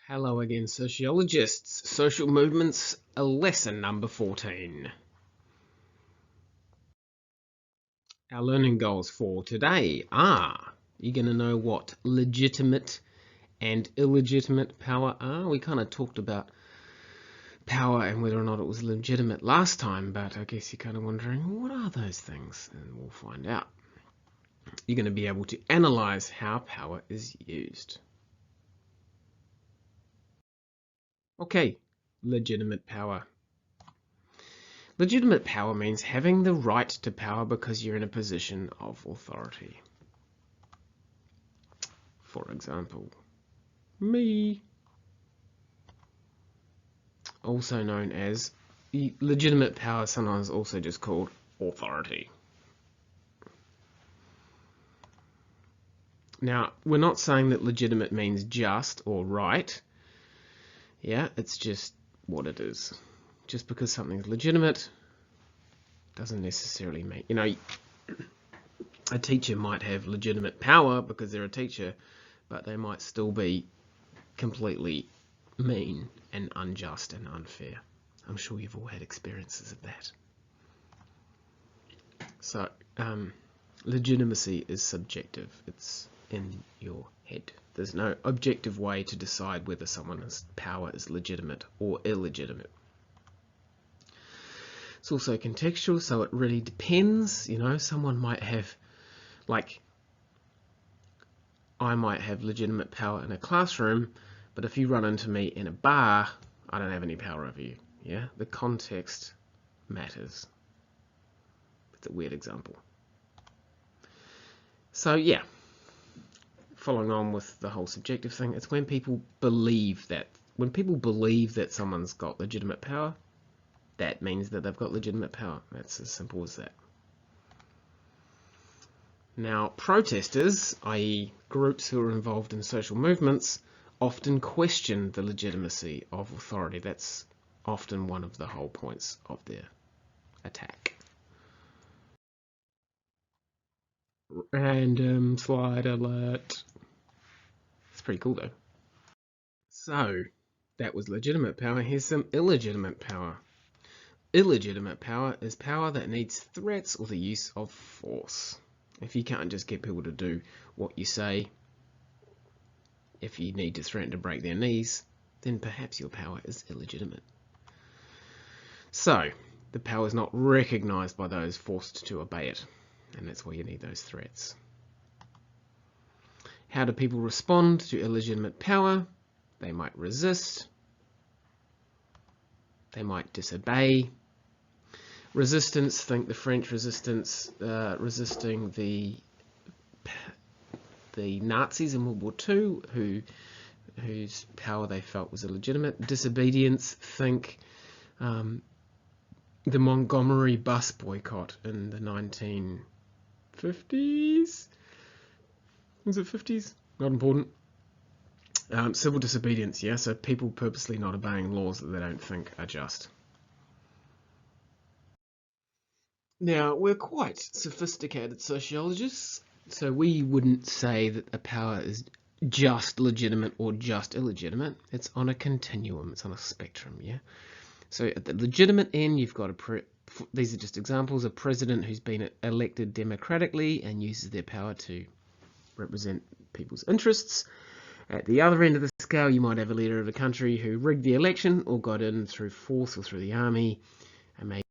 Hello again, sociologists. Social movements, lesson number 14. Our learning goals for today are, you're going to know what legitimate and illegitimate power are. We kind of talked about power and whether or not it was legitimate last time, but I guess you're kind of wondering, what are those things? And we'll find out. You're going to be able to analyze how power is used. Okay, legitimate power. Legitimate power means having the right to power because you're in a position of authority. For example, me. Also known as legitimate power, sometimes also just called authority. Now, we're not saying that legitimate means just or right. Yeah, it's just what it is. Just because something's legitimate doesn't necessarily mean, a teacher might have legitimate power because they're a teacher, but they might still be completely mean and unjust and unfair. I'm sure you've all had experiences of that. So, legitimacy is subjective. It's in your head. There's no objective way to decide whether someone's power is legitimate or illegitimate. It's also contextual, so it really depends. Someone might have, I might have legitimate power in a classroom, but if you run into me in a bar, I don't have any power over you. Yeah, the context matters. It's a weird example. So yeah, following on with the whole subjective thing, it's when people believe that someone's got legitimate power, that means that they've got legitimate power. That's as simple as that. Now, protesters, i.e. groups who are involved in social movements, often question the legitimacy of authority. That's often one of the whole points of their attack. Random slide alert. It's pretty cool though. So, that was legitimate power. Here's some illegitimate power. Illegitimate power is power that needs threats or the use of force. If you can't just get people to do what you say, if you need to threaten to break their knees, then perhaps your power is illegitimate. So, the power is not recognised by those forced to obey it, and that's why you need those threats. How do people respond to illegitimate power? They might resist. They might disobey. Resistance, think the French resistance, resisting the Nazis in World War II, whose power they felt was illegitimate. Disobedience, think the Montgomery bus boycott in the 1950s. Was it 50s? Not important. Civil disobedience, yeah, so people purposely not obeying laws that they don't think are just. Now, we're quite sophisticated sociologists, so we wouldn't say that a power is just legitimate or just illegitimate. It's on a continuum, it's on a spectrum, yeah? So at the legitimate end, you've got these are just examples, a president who's been elected democratically and uses their power to represent people's interests. At the other end of the scale, you might have a leader of a country who rigged the election or got in through force or through the army and made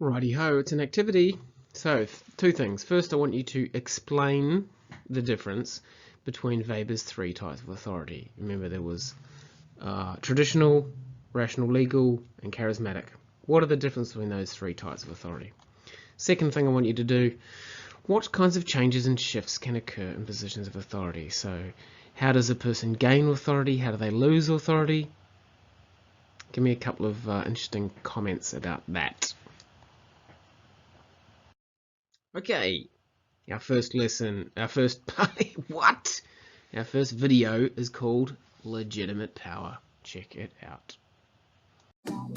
righty-ho, it's an activity. So, two things. First, I want you to explain the difference between Weber's three types of authority. Remember, there was traditional, rational, legal, and charismatic. What are the differences between those three types of authority? Second thing I want you to do, what kinds of changes and shifts can occur in positions of authority? So, how does a person gain authority? How do they lose authority? Give me a couple of interesting comments about that. Okay, our first lesson, our first what? Our first video is called Legitimate Power. Check it out.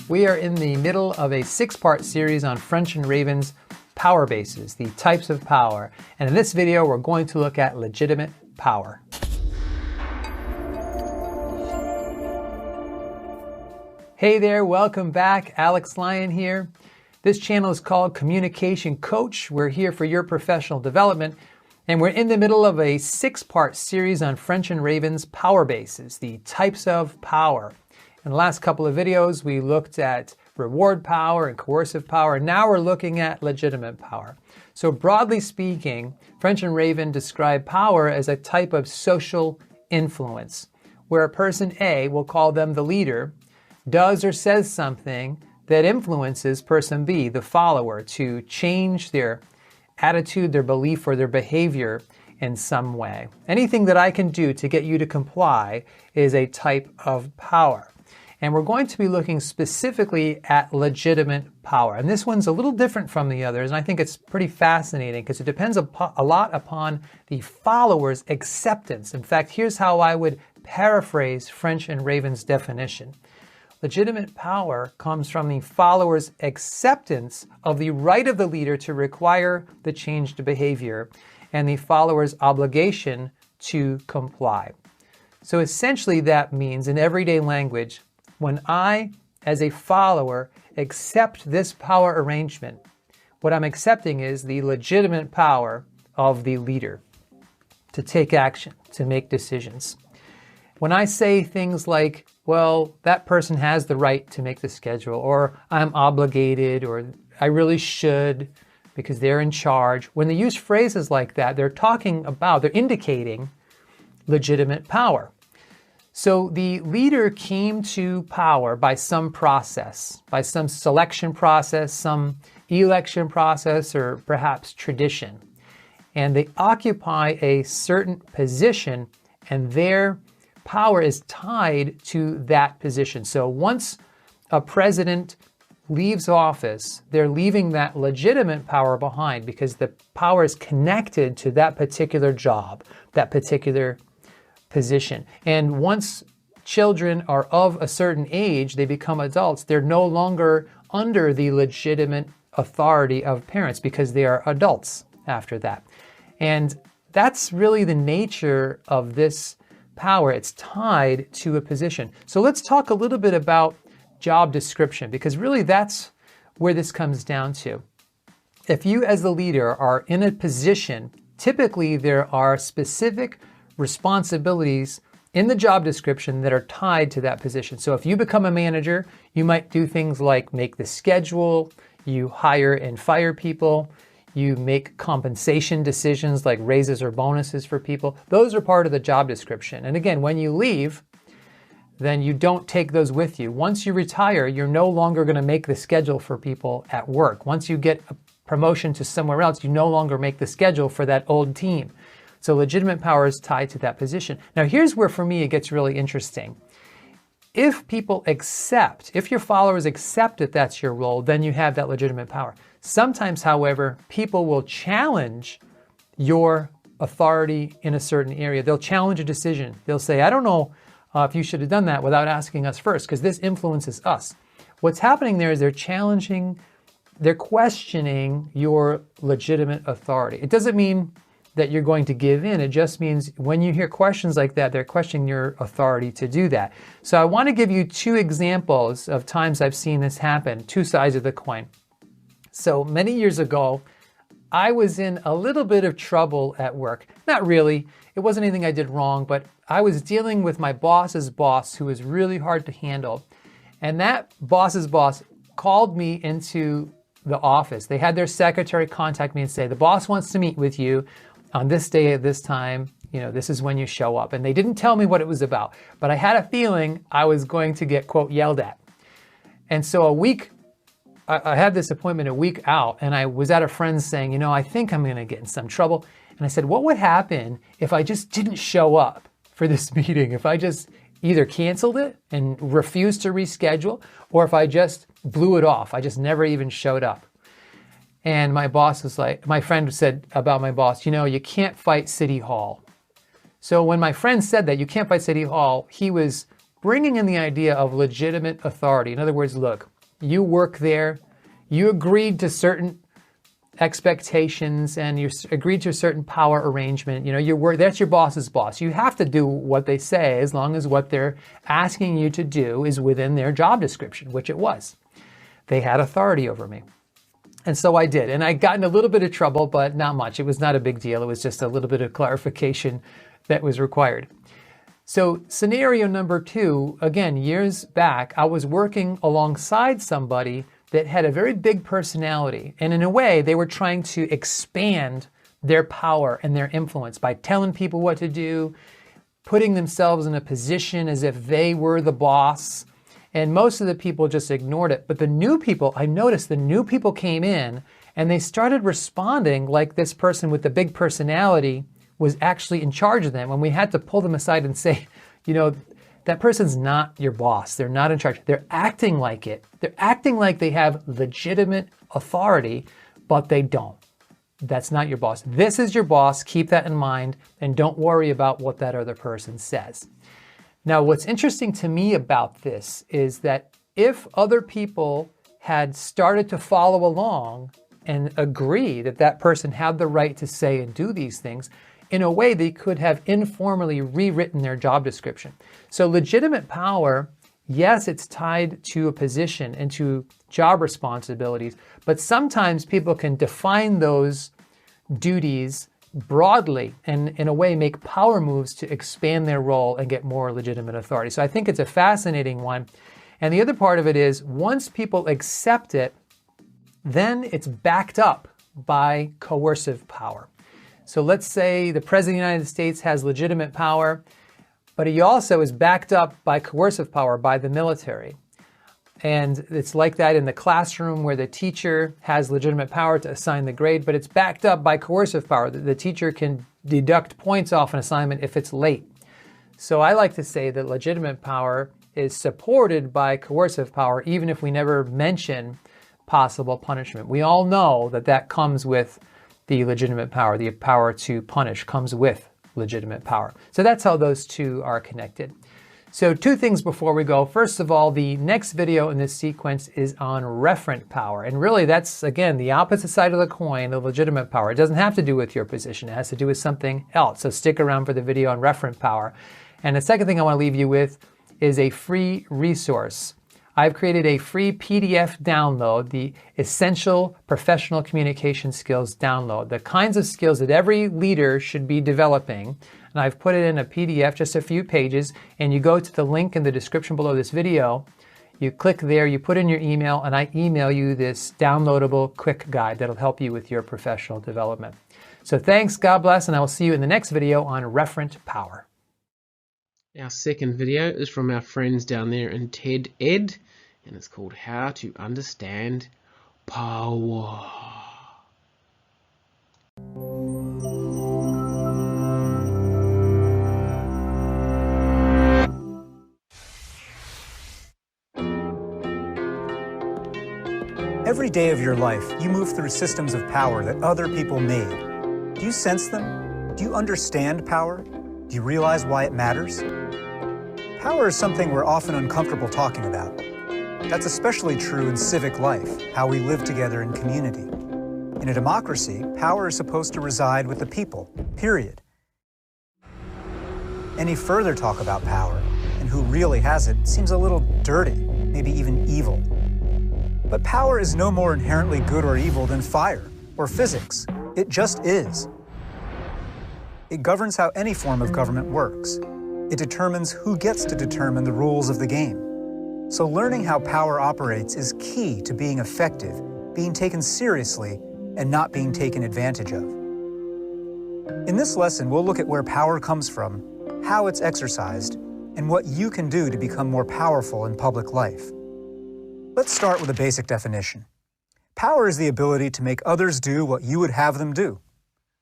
We are in the middle of a 6-part series on French and Raven's power bases, the types of power. And in this video, we're going to look at legitimate power. Hey there, welcome back. Alex Lyon here. This channel is called Communication Coach. We're here for your professional development. And we're in the middle of a 6-part series on French and Raven's power bases, the types of power. In the last couple of videos, we looked at reward power and coercive power. Now we're looking at legitimate power. So broadly speaking, French and Raven describe power as a type of social influence, where a person A, we'll call them the leader, does or says something that influences person B, the follower, to change their attitude, their belief, or their behavior in some way. Anything that I can do to get you to comply is a type of power. And we're going to be looking specifically at legitimate power. And this one's a little different from the others, and I think it's pretty fascinating because it depends a lot upon the follower's acceptance. In fact, here's how I would paraphrase French and Raven's definition. Legitimate power comes from the follower's acceptance of the right of the leader to require the changed behavior and the follower's obligation to comply. So essentially that means, in everyday language, when I, as a follower, accept this power arrangement, what I'm accepting is the legitimate power of the leader to take action, to make decisions. When I say things like, well, that person has the right to make the schedule, or I'm obligated, or I really should because they're in charge. When they use phrases like that, they're indicating legitimate power. So the leader came to power by some process, by some selection process, some election process, or perhaps tradition. And they occupy a certain position, and their power is tied to that position. So once a president leaves office, they're leaving that legitimate power behind because the power is connected to that particular job, that particular position. And once children are of a certain age, they become adults, they're no longer under the legitimate authority of parents because they are adults after that. And that's really the nature of this power. It's tied to a position. So let's talk a little bit about job description, because really that's where this comes down to. If you as the leader are in a position, typically there are specific responsibilities in the job description that are tied to that position. So if you become a manager, you might do things like make the schedule, you hire and fire people, you make compensation decisions like raises or bonuses for people. Those are part of the job description. And again, when you leave, then you don't take those with you. Once you retire, you're no longer going to make the schedule for people at work. Once you get a promotion to somewhere else, you no longer make the schedule for that old team. So legitimate power is tied to that position. Now here's where for me it gets really interesting. If your followers accept that that's your role, then you have that legitimate power. Sometimes, however, people will challenge your authority in a certain area. They'll challenge a decision. They'll say, I don't know if you should have done that without asking us first, because this influences us. What's happening there is they're questioning your legitimate authority. It doesn't mean that you're going to give in. It just means when you hear questions like that, they're questioning your authority to do that. So I want to give you 2 examples of times I've seen this happen, 2 sides of the coin. So many years ago, I was in a little bit of trouble at work. Not really. It wasn't anything I did wrong, but I was dealing with my boss's boss, who was really hard to handle. And that boss's boss called me into the office. They had their secretary contact me and say, the boss wants to meet with you on this day at this time, this is when you show up. And they didn't tell me what it was about, but I had a feeling I was going to get, quote, yelled at. And so I had this appointment a week out, and I was at a friend's saying, I think I'm going to get in some trouble. And I said, what would happen if I just didn't show up for this meeting? If I just either canceled it and refused to reschedule, or if I just blew it off, I just never even showed up. And my boss was like, my friend said about my boss, you can't fight City Hall. So when my friend said that you can't fight City Hall, he was bringing in the idea of legitimate authority. In other words, look, you work there, you agreed to certain expectations and you agreed to a certain power arrangement. You know, that's your boss's boss. You have to do what they say as long as what they're asking you to do is within their job description, which it was. They had authority over me. And so I did. And I got in a little bit of trouble, but not much. It was not a big deal. It was just a little bit of clarification that was required. So scenario number 2, again, years back, I was working alongside somebody that had a very big personality. And in a way, they were trying to expand their power and their influence by telling people what to do, putting themselves in a position as if they were the boss. And most of the people just ignored it. But the new people, I noticed the new people came in and they started responding like this person with the big personality was actually in charge of them. When we had to pull them aside and say, you know, that person's not your boss. They're not in charge. They're acting like it. They're acting like they have legitimate authority, but they don't. That's not your boss. This is your boss. Keep that in mind and don't worry about what that other person says. Now, what's interesting to me about this is that if other people had started to follow along and agree that that person had the right to say and do these things, in a way they could have informally rewritten their job description. So legitimate power, yes, it's tied to a position and to job responsibilities, but sometimes people can define those duties broadly and in a way make power moves to expand their role and get more legitimate authority. So I think it's a fascinating one. And the other part of it is once people accept it, then it's backed up by coercive power. So let's say the President of the United States has legitimate power, but he also is backed up by coercive power by the military. And it's like that in the classroom where the teacher has legitimate power to assign the grade, but it's backed up by coercive power. The teacher can deduct points off an assignment if it's late. So I like to say that legitimate power is supported by coercive power, even if we never mention possible punishment. We all know that that comes with the legitimate power. The power to punish comes with legitimate power. So that's how those two are connected. So 2 things before we go. First of all, the next video in this sequence is on referent power. And really that's, again, the opposite side of the coin of legitimate power. It doesn't have to do with your position. It has to do with something else. So stick around for the video on referent power. And the second thing I want to leave you with is a free resource. I've created a free PDF download, the Essential Professional Communication Skills download, the kinds of skills that every leader should be developing. And I've put it in a PDF, just a few pages, and you go to the link in the description below this video, you click there, you put in your email, and I email you this downloadable quick guide that'll help you with your professional development. So thanks, God bless, and I will see you in the next video on referent power. Our second video is from our friends down there in TED Ed, and it's called How to Understand Power. Every day of your life, you move through systems of power that other people made. Do you sense them? Do you understand power? Do you realize why it matters? Power is something we're often uncomfortable talking about. That's especially true in civic life, how we live together in community. In a democracy, power is supposed to reside with the people, period. Any further talk about power, and who really has it, seems a little dirty, maybe even evil. But power is no more inherently good or evil than fire, or physics. It just is. It governs how any form of government works. It determines who gets to determine the rules of the game. So learning how power operates is key to being effective, being taken seriously, and not being taken advantage of. In this lesson, we'll look at where power comes from, how it's exercised, and what you can do to become more powerful in public life. Let's start with a basic definition. Power is the ability to make others do what you would have them do.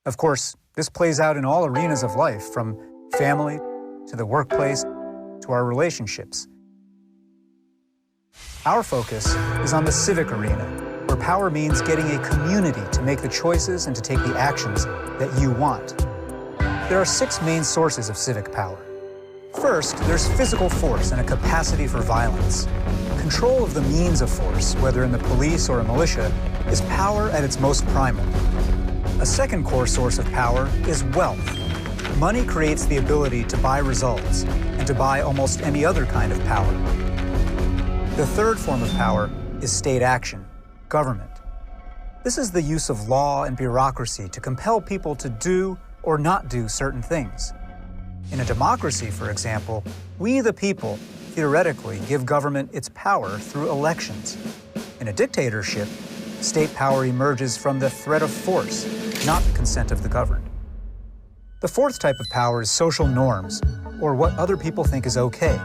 Of course, this plays out in all arenas of life, from family to the workplace to our relationships. Our focus is on the civic arena, where power means getting a community to make the choices and to take the actions that you want. There are 6 main sources of civic power. First, there's physical force and a capacity for violence. Control of the means of force, whether in the police or a militia, is power at its most primal. A second core source of power is wealth. Money creates the ability to buy results and to buy almost any other kind of power. The third form of power is state action, government. This is the use of law and bureaucracy to compel people to do or not do certain things. In a democracy, for example, we the people theoretically give government its power through elections. In a dictatorship, state power emerges from the threat of force, not the consent of the governed. The fourth type of power is social norms, or what other people think is okay.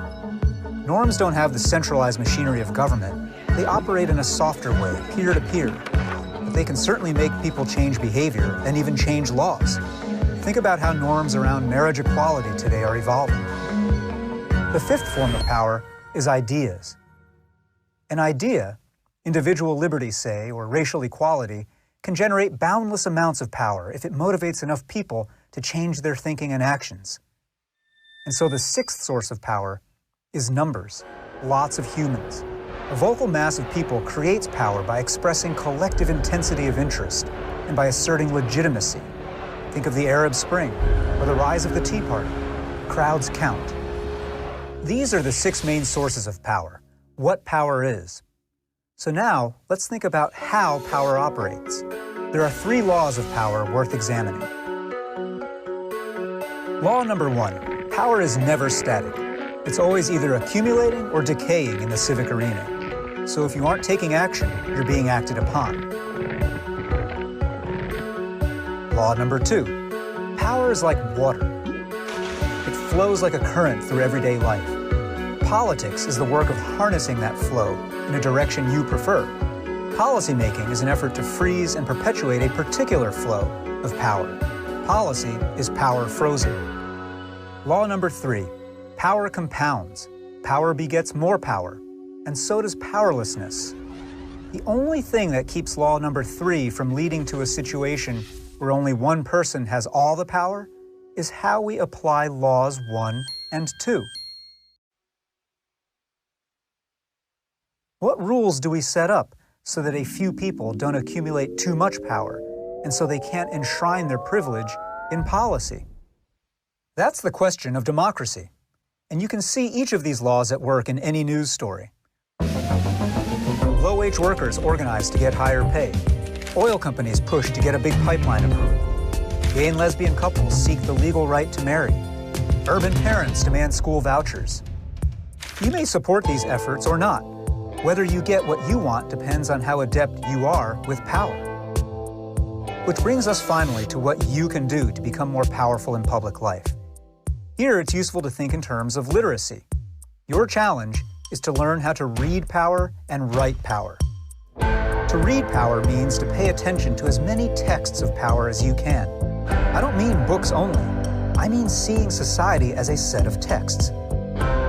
Norms don't have the centralized machinery of government. They operate in a softer way, peer-to-peer. But they can certainly make people change behavior and even change laws. Think about how norms around marriage equality today are evolving. The fifth form of power is ideas. An idea, individual liberty, say, or racial equality, can generate boundless amounts of power if it motivates enough people to change their thinking and actions. And so the sixth source of power is numbers, lots of humans. A vocal mass of people creates power by expressing collective intensity of interest and by asserting legitimacy. Think of the Arab Spring or the rise of the Tea Party. Crowds count. These are the 6 main sources of power, what power is. So now, let's think about how power operates. There are 3 laws of power worth examining. Law number 1, power is never static. It's always either accumulating or decaying in the civic arena. So if you aren't taking action, you're being acted upon. Law number 2, power is like water. It flows like a current through everyday life. Politics is the work of harnessing that flow in a direction you prefer. Policymaking is an effort to freeze and perpetuate a particular flow of power. Policy is power frozen. Law number 3, power compounds. Power begets more power, and so does powerlessness. The only thing that keeps law number 3 from leading to a situation where only one person has all the power is how we apply laws 1 and 2. What rules do we set up so that a few people don't accumulate too much power and so they can't enshrine their privilege in policy? That's the question of democracy. And you can see each of these laws at work in any news story. Low-wage workers organize to get higher pay. Oil companies push to get a big pipeline approved. Gay and lesbian couples seek the legal right to marry. Urban parents demand school vouchers. You may support these efforts or not. Whether you get what you want depends on how adept you are with power. Which brings us finally to what you can do to become more powerful in public life. Here, it's useful to think in terms of literacy. Your challenge is to learn how to read power and write power. To read power means to pay attention to as many texts of power as you can. I don't mean books only. I mean seeing society as a set of texts.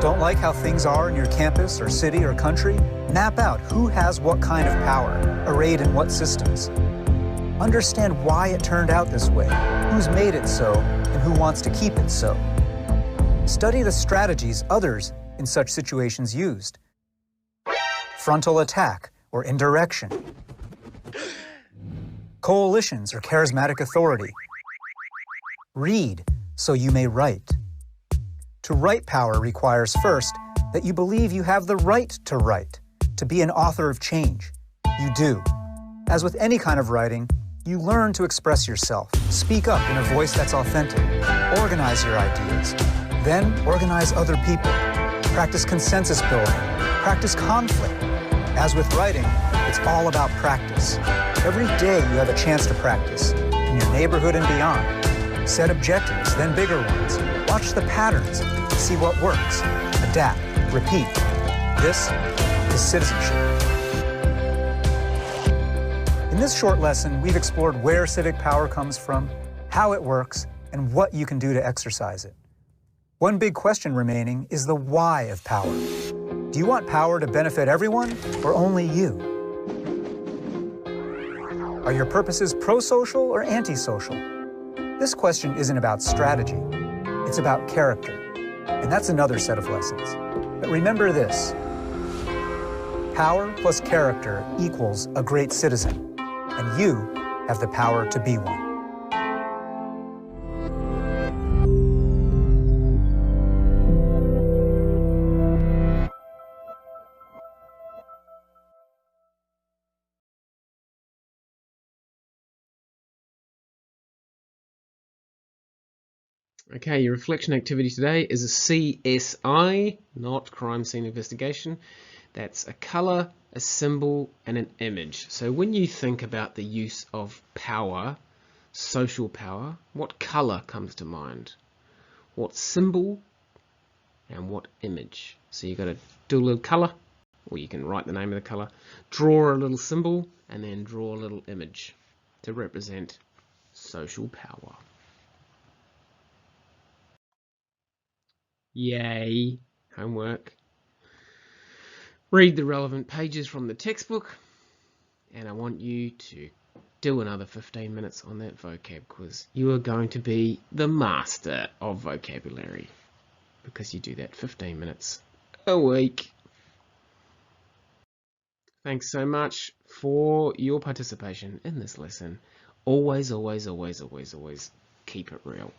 Don't like how things are in your campus or city or country? Map out who has what kind of power, arrayed in what systems. Understand why it turned out this way, who's made it so, and who wants to keep it so. Study the strategies others in such situations used. Frontal attack or indirection. Coalitions or charismatic authority. Read so you may write. To write power requires first that you believe you have the right to write, to be an author of change. You do. As with any kind of writing, you learn to express yourself, speak up in a voice that's authentic, organize your ideas, then organize other people, practice consensus building, practice conflict. As with writing, it's all about practice. Every day you have a chance to practice, in your neighborhood and beyond. Set objectives, then bigger ones. Watch the patterns, see what works. Adapt, repeat. This is citizenship. In this short lesson, we've explored where civic power comes from, how it works, and what you can do to exercise it. One big question remaining is the why of power. Do you want power to benefit everyone or only you? Are your purposes pro-social or anti-social? This question isn't about strategy, it's about character. And that's another set of lessons. But remember this: power plus character equals a great citizen, and you have the power to be one. Okay, your reflection activity today is a CSI, not crime scene investigation. That's a color, a symbol, and an image. So when you think about the use of power, social power, what color comes to mind? What symbol and what image? So you've got to do a little color, or you can write the name of the color, draw a little symbol, and then draw a little image to represent social power. Yay, homework. Read the relevant pages from the textbook, and I want you to do another 15 minutes on that vocab quiz. You are going to be the master of vocabulary because you do that 15 minutes a week. Thanks so much for your participation in this lesson. Always, always, always, always, always keep it real.